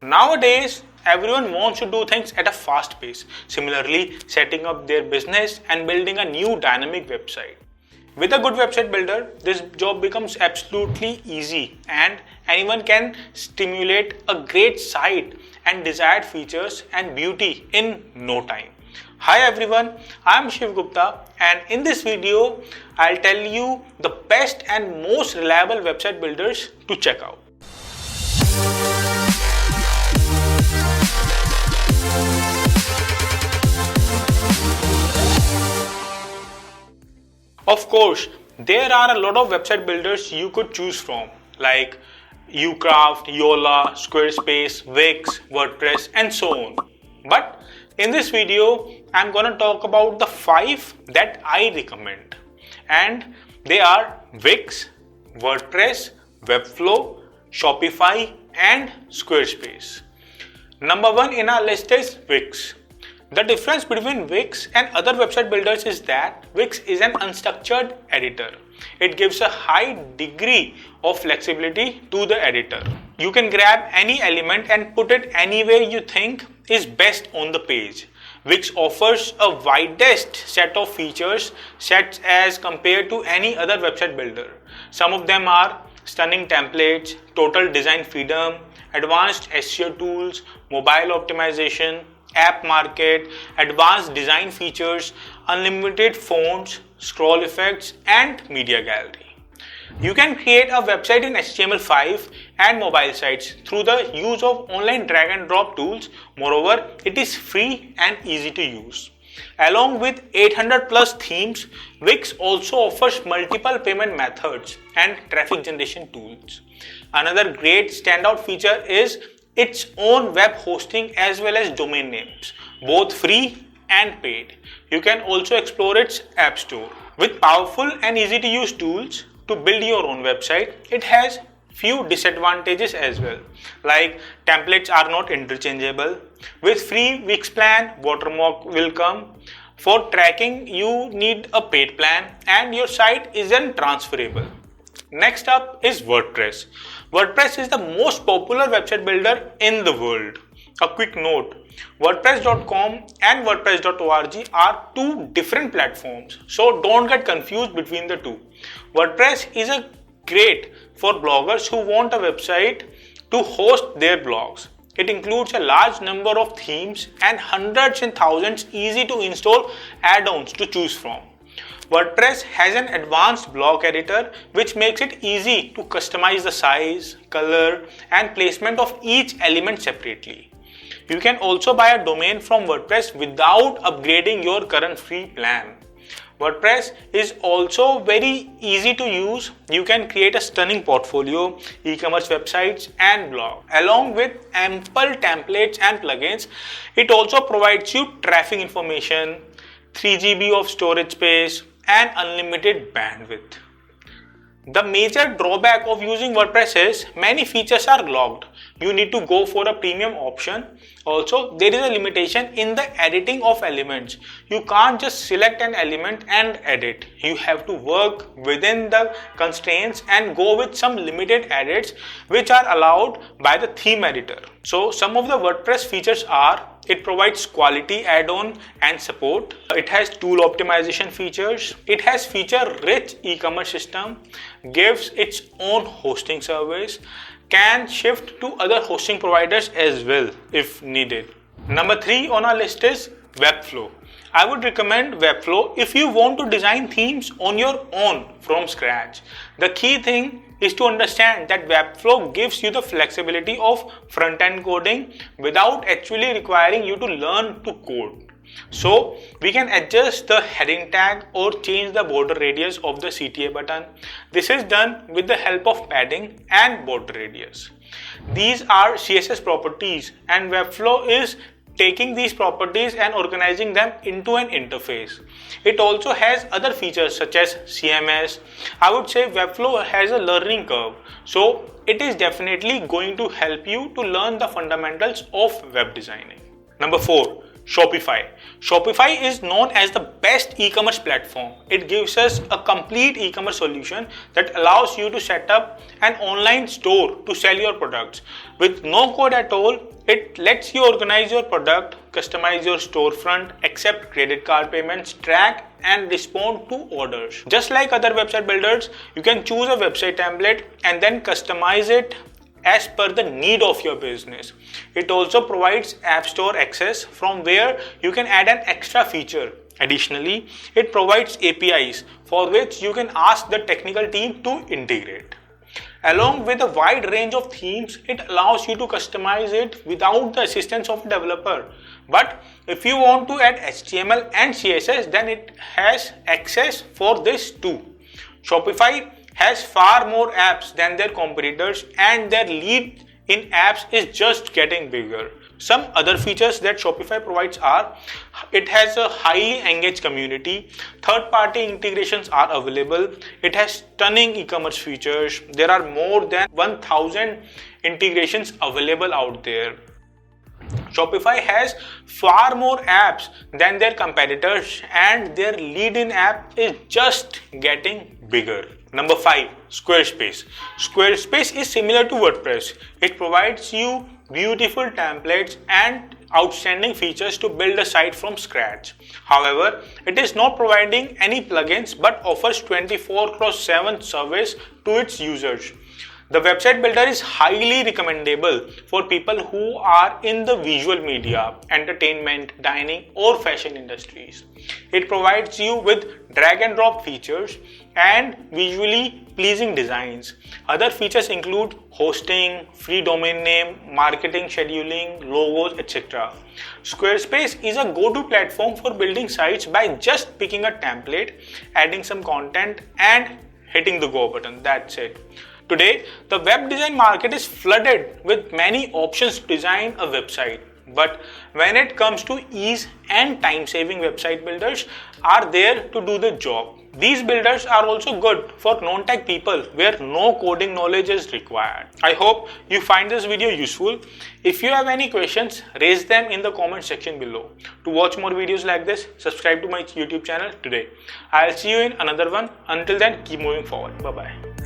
Nowadays, everyone wants to do things at a fast pace. Similarly, setting up their business and building a new dynamic website. With a good website builder, this job becomes absolutely easy and anyone can stimulate a great site and desired features and beauty in no time. Hi everyone, I am Shiv Gupta and in this video, I'll tell you the best and most reliable website builders to check out. Of course, there are a lot of website builders you could choose from like Ucraft, Yola, Squarespace, Wix, WordPress and so on. But in this video, I'm gonna talk about the 5 that I recommend. And they are Wix, WordPress, Webflow, Shopify and Squarespace. Number 1 in our list is Wix. The difference between Wix and other website builders is that Wix is an unstructured editor. It gives a high degree of flexibility to the editor. You can grab any element and put it anywhere you think is best on the page. Wix offers a widest set of features sets as compared to any other website builder. Some of them are stunning templates, total design freedom, advanced SEO tools, mobile optimization, app market, advanced design features, unlimited fonts, scroll effects and media gallery. You can create a website in HTML5 and mobile sites through the use of online drag and drop tools. Moreover, it is free and easy to use. Along with 800 plus themes, Wix also offers multiple payment methods and traffic generation tools. Another great standout feature is its own web hosting as well as domain names, both free and paid. You can also explore its app store. With powerful and easy to use tools to build your own website, it has few disadvantages as well, like templates are not interchangeable. With free Wix plan, watermark will come. For tracking, you need a paid plan and your site isn't transferable. Next up is WordPress. WordPress is the most popular website builder in the world. A quick note, WordPress.com and WordPress.org are two different platforms, so don't get confused between the two. WordPress is great for bloggers who want a website to host their blogs. It includes a large number of themes and hundreds and thousands easy to install add-ons to choose from. WordPress has an advanced blog editor which makes it easy to customize the size, color and placement of each element separately. You can also buy a domain from WordPress without upgrading your current free plan. WordPress is also very easy to use. You can create a stunning portfolio, e-commerce websites and blog. Along with ample templates and plugins, it also provides you traffic information, 3 GB of storage space and unlimited bandwidth. The major drawback of using WordPress is many features are locked. You need to go for a premium option. Also, there is a limitation in the editing of elements. You can't just select an element and edit. You have to work within the constraints and go with some limited edits which are allowed by the theme editor. So some of the WordPress features are: it provides quality add-on and support. It has tool optimization features. It has feature-rich e-commerce system, gives its own hosting service, can shift to other hosting providers as well if needed. Number 3 on our list is Webflow. I would recommend Webflow if you want to design themes on your own from scratch. The key thing is to understand that Webflow gives you the flexibility of front-end coding without actually requiring you to learn to code. So we can adjust the heading tag or change the border radius of the CTA button. This is done with the help of padding and border radius. These are CSS properties and Webflow is taking these properties and organizing them into an interface. It also has other features such as CMS. I would say Webflow has a learning curve, so it is definitely going to help you to learn the fundamentals of web designing. Number 4, Shopify. Shopify is known as the best e-commerce platform. It gives us a complete e-commerce solution that allows you to set up an online store to sell your products with no code at all It lets you organize your product, customize your storefront, accept credit card payments, track and respond to orders. Just like other website builders, you can choose a website template and then customize it as per the need of your business. It also provides App Store access from where you can add an extra feature. Additionally, it provides APIs for which you can ask the technical team to integrate. Along with a wide range of themes, it allows you to customize it without the assistance of a developer. But if you want to add HTML and CSS, then it has access for this too. Shopify has far more apps than their competitors, and their lead in apps is just getting bigger. Some other features that Shopify provides are, it has a highly engaged community, third-party integrations are available, it has stunning e-commerce features, there are more than 1000 integrations available out there. Shopify has far more apps than their competitors, and their lead in app is just getting bigger. Number 5. Squarespace. Squarespace is similar to WordPress. It provides you beautiful templates and outstanding features to build a site from scratch. However, it is not providing any plugins but offers 24/7 service to its users. The website builder is highly recommendable for people who are in the visual media, entertainment, dining or fashion industries. It provides you with drag and drop features and visually pleasing designs. Other features include hosting, free domain name, marketing, scheduling, logos, etc. Squarespace is a go-to platform for building sites by just picking a template, adding some content and hitting the go button. That's it. Today, the web design market is flooded with many options to design a website. But when it comes to ease and time-saving, website builders are there to do the job. These builders are also good for non-tech people where no coding knowledge is required. I hope you find this video useful. If you have any questions, raise them in the comment section below. To watch more videos like this, subscribe to my YouTube channel today. I'll see you in another one. Until then, keep moving forward. Bye-bye.